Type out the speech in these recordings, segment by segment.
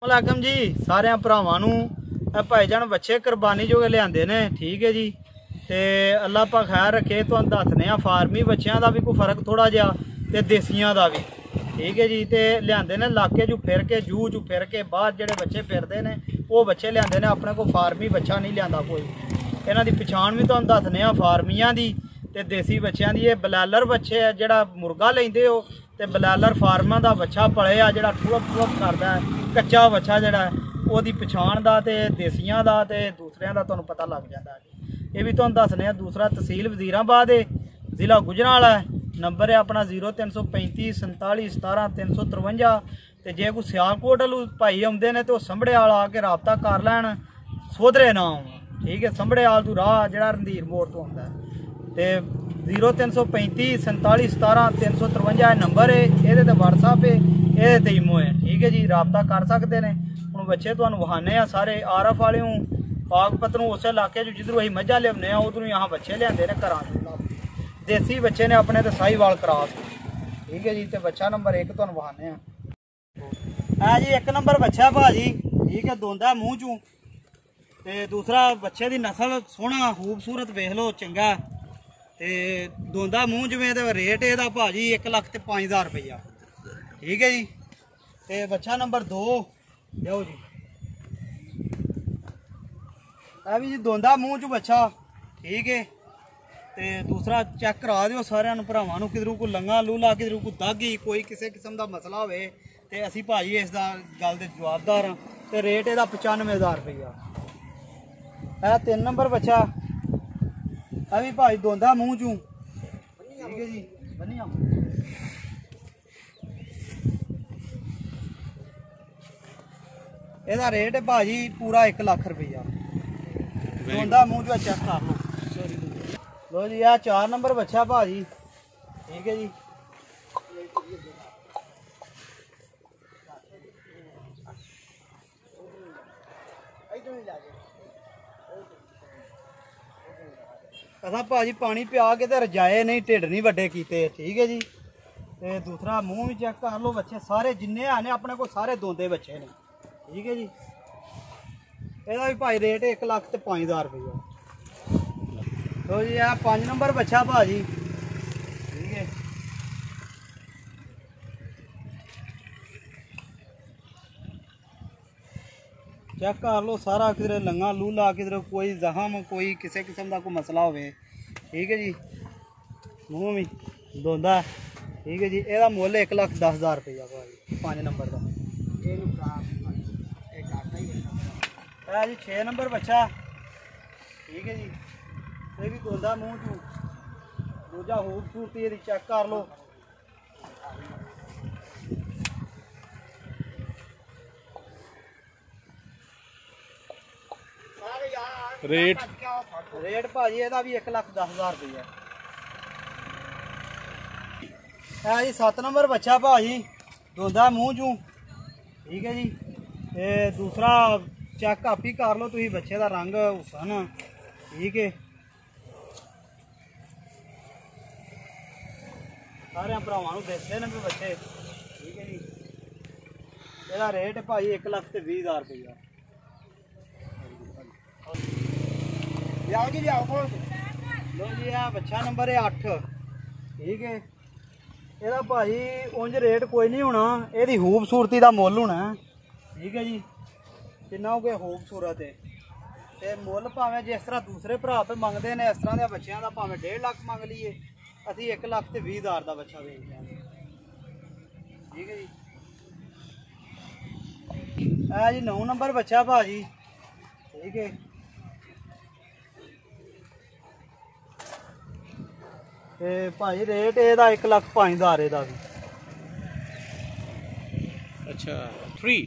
वालेकुम जी सारे भरावां नूं भाईजान बच्चे कुरबानी जो लिआंदे ने ठीक है जी। तो अल्लाह पा खैर रखे तुहानूं दसने आ फार्मी बच्चों का भी कोई फर्क थोड़ा जिहा ते देसियां का भी ठीक है जी। तो लिआंदे ने इलाके चू फिर के जू चू फिर के बाहर जेडे बच्चे फिरते हैं वो बच्चे लिआंदे ने अपने को फार्मी बच्चा नहीं लिआंदा कोई। इन्हां दी पछाण भी तुहानूं दसने आ फार्मियां दी ते देसी बच्चों की। ये बलैलर बच्चे है जिहड़ा मुर्गा लेंदे हो तो बलैलर फार्मां दा बच्चा पलिया जिहड़ा ठुड़क ठुड़क करदा है कच्चा बच्चा जिहड़ा ओहदी पछाण दा ते देसियां दा ते दूसरियां दा तुहानूं पता लग जाता है। ये भी तुहानूं दसने आ। दूसरा तहसील वजीराबाद है, जिला गुजरांवाला है। नंबर है अपना 0335 47 17 353। तो जे कोई सियालकोट वालू भाई आउंदे ने तो संभड़े वाल आके रबता कर लैन सोधरे नाम ठीक है। संभड़े वाल तू राह जिहड़ा रणधीर मोड़ तो आउंदा है तो 0335 47 17 353 नंबर है। ये व्हाट्सअप है ये इमो है ठीक है जी। रबता कर सकते हैं। हम बच्चे तुहानूं वहाने आ सारे आरफ वाले हूँ पागपत उस इलाके जिधरों अं मझा लियाने उधरों यहाँ बच्चे लियाते हैं घर देसी बच्चे ने अपने तो साहीवाल क्रॉस ठीक है जी। तो बच्चा नंबर 1 तुहानूं वहाने है जी। 1 नंबर बच्चा भाजी ठीक है दोंदा मूँह चू। तो दूसरा बच्चे की नस्ल सोहना खूबसूरत वेख लो चंगा तो दोंदा मूँह जिमें तो रेट यदा भाजी 1,05,000 रुपया ठीक है जी। तो बच्चा नंबर 2 लियो जी। है भी जी दोंदा मूँह चू बच्चा ठीक है। तो दूसरा चेक करा दिओ सारिਆਂ ਨੂੰ ਭਰਾਵਾਂ ਨੂੰ किधरों कोई लंगा लूला किधरों कोई दागी कोई किसी किस्म का मसला होवे ते असी भाजी इस गल के जवाबदार हाँ। तो रेट यदा 95,000 रुपया है। 3 नंबर बच्चा है भी भाई दोंदा मूँह चू ठीक है जी। बनिया ਇਹਦਾ रेट है भाजी पूरा 1 लाख रुपया दोंदा मूँह चू चेक कर लो। लो जी आ 4 नंबर बच्चा भाजी ठीक है जी। असा भाजी पानी पिया के तो रजाए नहीं ढिड नहीं वड्डे कीते ठीक है जी। तो दूसरा मूँह भी चेक कर लो बच्चे सारे जिन्ने है अपने को सारे दोंदे बच्चे ने ठीक है जी। ਇਹਦਾ भी भाई रेट 1,05,000 रुपया। तो जी आ 5 नंबर बच्चा भाजी ठीक है। चेक कर लो सारा किधर लंगा लूला किधर कोई जख्म कोई किसी किस्म का कोई मसला हो ठीक है जी। मूँह भी दोंदा ठीक है जी। यदा मुल 1,10,000 रुपया भाजी 5 नंबर का है जी। 6 नंबर बच्चा ठीक है जी। ये भी दोंदा मूँह चू दूजा खूबसूरती ये चेक कर लो। रेट भाजी ਇਹਦਾ भी 1,10,000 रुपया है जी। 7 नंबर बच्चा भाजी दोंदा मूँह चू ठीक है जी। दूसरा चेक आप ही कर लो तुम बच्चे का रंग हुसन ठीक है। सारे भरावां देखते हैं भी बच्चे ठीक है जी। इसका रेट भाई 1,20,000 रुपया लो जी। आ बच्चा नंबर है 8 ठीक है। यदा भाई उंज रेट कोई नहीं होना यदी खूबसूरती का मुल होना ठीक है जी। जिन्ना हो गया खूबसूरत है तो मुल भावें जिस तरह दूसरे भरा पे मंगते हैं इस तरह के बच्चों का भावें 1.5 लाख मंग लीए असी 1,20,000 का बच्चा बेच देंगे ठीक है जी। है जी 9 नंबर बच्चा भाजी ठीक है। तो भाई रेट यदा 1,05,000 ਇਹਦਾ भी अच्छा 3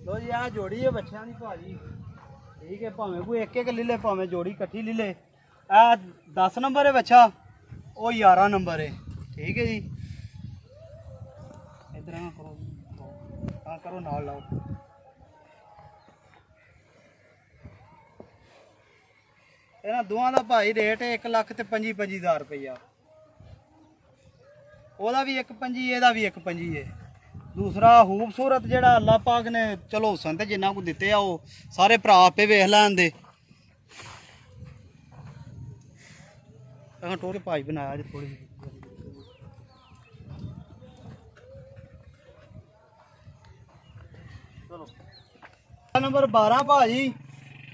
लो जी आ जोड़ी है बच्चों की भाजी ठीक है। भावें कोई एक ले ले भावें जोड़ी कट्ठी ले ले। आ 10 नंबर है बच्चा वो 11 नंबर है ठीक है जी। इधर करो हाँ करो नाल लाओ। इन्होंने दोवां का भाई रेट 1,25,000 रुपया। वह भी 1,25,000 ਇਹਦਾ भी 1,25,000 है ਦੂਸਰਾ ਖੂਬਸੂਰਤ ਜਿਹੜਾ ਅੱਲਾਹ ਪਾਕ ਨੇ ਚਲੋ ਹੁਸਨ ਤੇ ਜਿੰਨਾ ਕੁ ਦਿੱਤੇ ਆ ਉਹ ਸਾਰੇ ਭਰਾ ਆਪੇ ਵੇਖ ਲੈਣ ਦੇ। ਟੋਰੇ ਭਾਈ ਬਣਾਇਆ ਜੇ ਥੋੜੀ ਚਲੋ। ਨੰਬਰ 12 ਭਾਜੀ,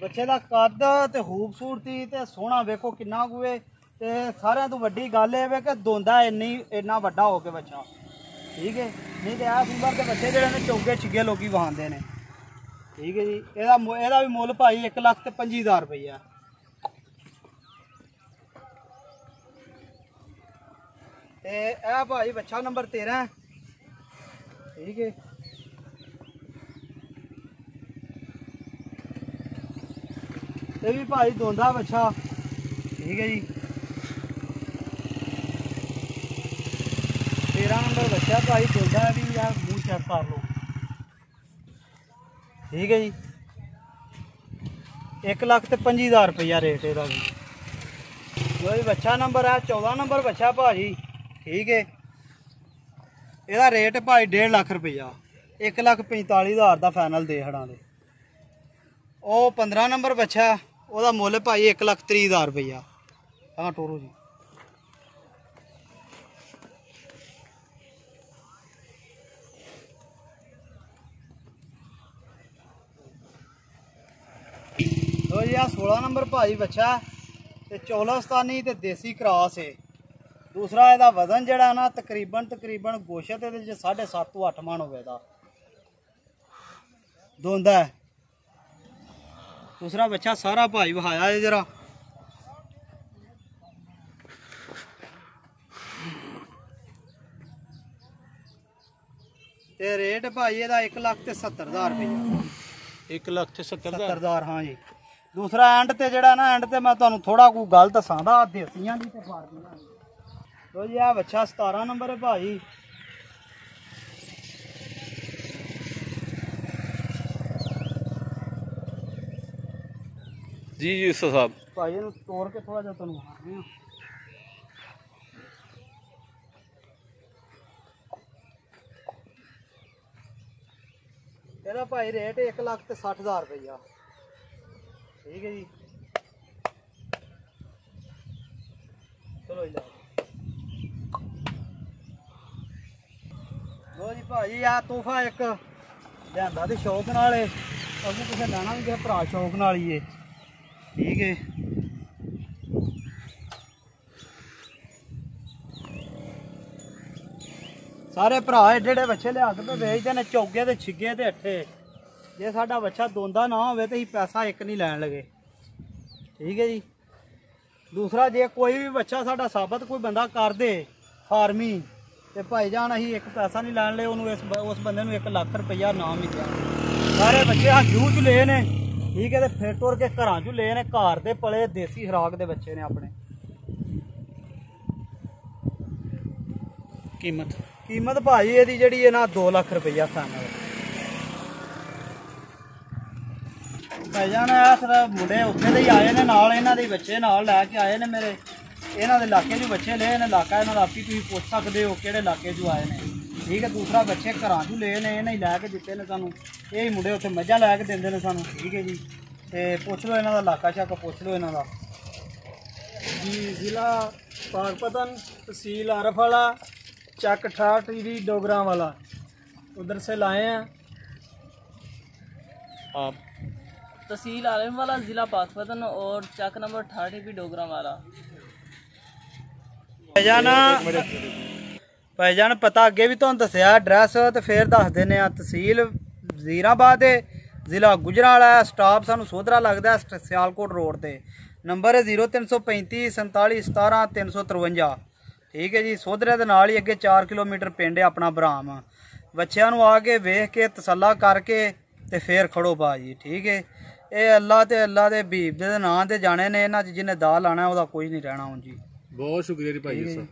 ਬੱਚੇ ਦਾ ਕੱਦ ਤੇ ਖੂਬਸੂਰਤੀ ਤੇ ਸੋਹਣਾ ਵੇਖੋ ਕਿੰਨਾ ਕੁਏ, ਤੇ ਸਾਰਿਆਂ ਤੋਂ ਵੱਡੀ ਗੱਲ ਇਹ ਵੇ ਕਿ ਦੋਂਦਾ ਇੰਨਾ ਵੱਡਾ ਹੋ ਕੇ ਬੱਚਾ, ਠੀਕ ਹੈ। ਨਹੀਂ ਤੇ ਆਹ ਸਿੰਬਰ ਦੇ ਬੱਚੇ ਜਿਹੜੇ ਨੇ ਚੌਗੇ ਛਿੱਗੇ ਲੋਕੀ ਵਹਾਉਂਦੇ ਨੇ, ਠੀਕ ਹੈ ਜੀ। ਇਹਦਾ ਵੀ ਮੁੱਲ ਭਾਈ 1,25,000 ਰੁਪਈਆ। ਤੇ ਇਹ ਭਾਈ ਬੱਚਾ ਨੰਬਰ 13, ਠੀਕ ਹੈ। ਇਹ ਵੀ ਭਾਈ ਦੋਂਦਾ ਬੱਚਾ, ਠੀਕ ਹੈ ਜੀ। 13 ਨੰਬਰ ਬੱਚਾ ਭਾਈ ਦੋਂਦਾ ਵੀ, ਯਾਰ ਮੂੰਹ ਚੈੱਕ ਕਰ ਲਓ, ਠੀਕ ਹੈ ਜੀ। 1,25,000 ਰੁਪਈਆ ਰੇਟ ਇਹਦਾ ਵੀ। ਜੋ ਇਹ ਬੱਚਾ ਨੰਬਰ ਹੈ 14 ਨੰਬਰ ਬੱਚਾ ਭਾਜੀ, ਠੀਕ ਹੈ। ਇਹਦਾ ਰੇਟ ਭਾਈ 1.5 ਲੱਖ ਰੁਪਈਆ, 1,45,000 ਦਾ ਫਾਈਨਲ ਦੇ ਹੜਾਂ ਦੇ। ਉਹ 15 ਨੰਬਰ ਬੱਚਾ, ਉਹਦਾ ਮੁੱਲ ਭਾਈ 1,30,000 ਰੁਪਈਆ। ਹਾਂ ਟੋਰੋ ਜੀ। ਲੋ ਜੀ ਆ 16 ਨੰਬਰ ਭਾਈ ਬੱਚਾ, ਤੇ ਚੌਲਸਤਾਨੀ ਤੇ ਦੇਸੀ ਕ੍ਰਾਸ ਹੈ। ਦੂਸਰਾ ਇਹਦਾ ਵਜ਼ਨ ਜਿਹੜਾ ਨਾ ਤਕਰੀਬਨ ਗੋਸ਼ਤ ਇਹਦੇ 'ਚ 7.5 ਤੋਂ 8 ਮਣ ਹੋਵੇਗਾ, ਦੋਂਦਾ ਹੈ। ਦੂਸਰਾ ਬੱਚਾ ਸਾਰਾ ਭਾਈ ਵਹਾਇਆ ਹੈ ਜਰਾ। ਤੇ ਰੇਟ ਭਾਈ ਇਹਦਾ 1,70,000 ਰੁਪਈਆ। 1,70,000 ਹਾਂ ਜੀ। ਦੂਸਰਾ ਐਂਡ ਤੇ ਜਿਹੜਾ ਨਾ, ਐਂਡ ਤੇ ਮੈਂ ਤੁਹਾਨੂੰ ਥੋੜਾ ਕੋਈ ਗੱਲ ਦੱਸਾਂਦਾ ਦੇਸੀਆਂ ਦੀ ਤੇ ਫਾਰਮੀਆਂ ਦੀ। ਲੋ ਜੀ ਆ ਬੱਚਾ 17 ਨੰਬਰ ਹੈ ਭਾਈ। ਜੀ ਸਾਹਿਬ ਭਾਈ ਇਹਨੂੰ ਤੋੜ ਕੇ ਥੋੜਾ ਜਿਹਾ ਤੁਹਾਨੂੰ ਮਾਰਦੇ ਆ। ਇਹਦਾ ਭਾਈ ਰੇਟ 1,60,000 ਰੁਪਈਆ, ਠੀਕ ਹੈ ਜੀ। ਚਲੋ ਜੀ ਲੋ ਜੀ ਭਾਜੀ ਆ ਤੋਹਫਾ ਇੱਕ ਲਿਆਂਦਾ ਤੇ ਸ਼ੌਕ ਨਾਲ, ਅੱਗੋਂ ਕਿਸੇ ਲੈਣਾ ਵੀ ਕਿਸੇ ਭਰਾ ਸ਼ੌਕ ਨਾਲ ਹੀ ਏ, ਠੀਕ ਹੈ। ਸਾਰੇ ਭਰਾ ਏਡੇ ਬੱਚੇ ਲਿਆ ਕੇ ਵੇਚਦੇ ਨੇ, ਚੌਗੇ ਤੇ ਛਿੱਗੇ ਤੇ ਅੱਠੇ। ਜੇ ਸਾਡਾ ਬੱਚਾ ਦੋਂਦਾ ਨਾ ਹੋਵੇ ਤੇ ਅਸੀਂ ਪੈਸਾ ਇੱਕ ਨਹੀਂ ਲੈਣ ਲਗੇ, ਠੀਕ ਹੈ ਜੀ। ਦੂਸਰਾ ਜੇ ਕੋਈ ਵੀ ਬੱਚਾ ਸਾਡਾ ਸਾਬਤ ਕੋਈ ਬੰਦਾ ਕਰ ਦੇ ਫਾਰਮੀ, ਤੇ ਭਾਈ ਜਾਨ ਅਸੀਂ ਇੱਕ ਪੈਸਾ ਨਹੀਂ ਲੈਣ ਲਏ ਉਹਨੂੰ, ਉਸ ਬੰਦੇ ਨੂੰ 1 ਲੱਖ ਰੁਪਈਆ ਨਾਮ ਹੀ ਦਿਆ। ਸਾਰੇ ਬੱਚੇ ਹਜੂ ਚ ਲਏ ਨੇ, ਠੀਕ ਹੈ। ਤੇ ਫਿਰ ਤੁਰ ਕੇ ਘਰਾਂ ਚੋਂ ਲਏ ਨੇ, ਘਰ ਦੇ ਪਲੇ ਦੇਸੀ ਖੁਰਾਕ ਦੇ ਬੱਚੇ ਨੇ ਆਪਣੇ। ਕੀਮਤ ਭਾਜੀ ਇਹਦੀ ਜਿਹੜੀ ਹੈ ਨਾ 2 ਲੱਖ ਰੁਪਈਆ ਫਾਈਨਲ। ਭਾਈ ਜਾਨ ਇਸ ਮੁੰਡੇ ਉੱਥੇ ਦੇ ਹੀ ਆਏ ਨੇ, ਨਾਲ ਇਹਨਾਂ ਦੇ ਬੱਚੇ ਨਾਲ ਲੈ ਕੇ ਆਏ ਨੇ ਮੇਰੇ। ਇਹਨਾਂ ਦੇ ਇਲਾਕੇ 'ਚ ਬੱਚੇ ਲਏ ਨੇ, ਇਲਾਕਾ ਇਹਨਾਂ ਦਾ ਆਪੀ ਤੁਸੀਂ ਪੁੱਛ ਸਕਦੇ ਹੋ ਕਿਹੜੇ ਇਲਾਕੇ 'ਚੋਂ ਆਏ ਨੇ, ਠੀਕ ਹੈ। ਦੂਸਰਾ ਬੱਚੇ ਘਰਾਂ 'ਚੋਂ ਲਏ ਨੇ, ਇਹਨਾਂ ਹੀ ਲੈ ਕੇ ਦਿੱਤੇ ਨੇ ਸਾਨੂੰ। ਇਹ ਹੀ ਮੁੰਡੇ ਉੱਥੇ ਮੱਝਾਂ ਲੈ ਕੇ ਦਿੰਦੇ ਨੇ ਸਾਨੂੰ, ਠੀਕ ਹੈ ਜੀ। ਤੇ ਪੁੱਛ ਲਓ ਇਹਨਾਂ ਦਾ ਇਲਾਕਾ ਸ਼ਾਕਾ, ਪੁੱਛ ਲਓ ਇਹਨਾਂ ਦਾ ਜੀ। ਜ਼ਿਲ੍ਹਾ पाकपतन, तहसील आरफ वाला, चक 68 डोगरा वाला, उधर से लाए हैं। आप तहसील आरफ वाला, ज़िला पाकपतन और चक नंबर 68 डोगरा वाला। भाईजान पता अगे भी तुहानू दस्सिया एड्रैस, तो फिर दस देने। तहसील वजीराबाद है, ज़िला गुजरांवाला है, स्टाफ सानू सोधरा लगता है सियालकोट रोड से। नंबर है 0335 47 17 353, ठीक है जी। सोधरे दे नाल ही अगे 4 किलोमीटर पिंड है अपना बराम। बच्चों नू आके वेख के तसल्ला करके ते फिर खड़ो भाजी, ठीक है। ये अल्लाह ते अल्लाह दे हबीब दे नाम ते जाने ने, इन्हां च जिन्हें दा लाना है ओहदा कोई नहीं रहना। हुण जी बहुत शुक्रिया जी भाई साहब।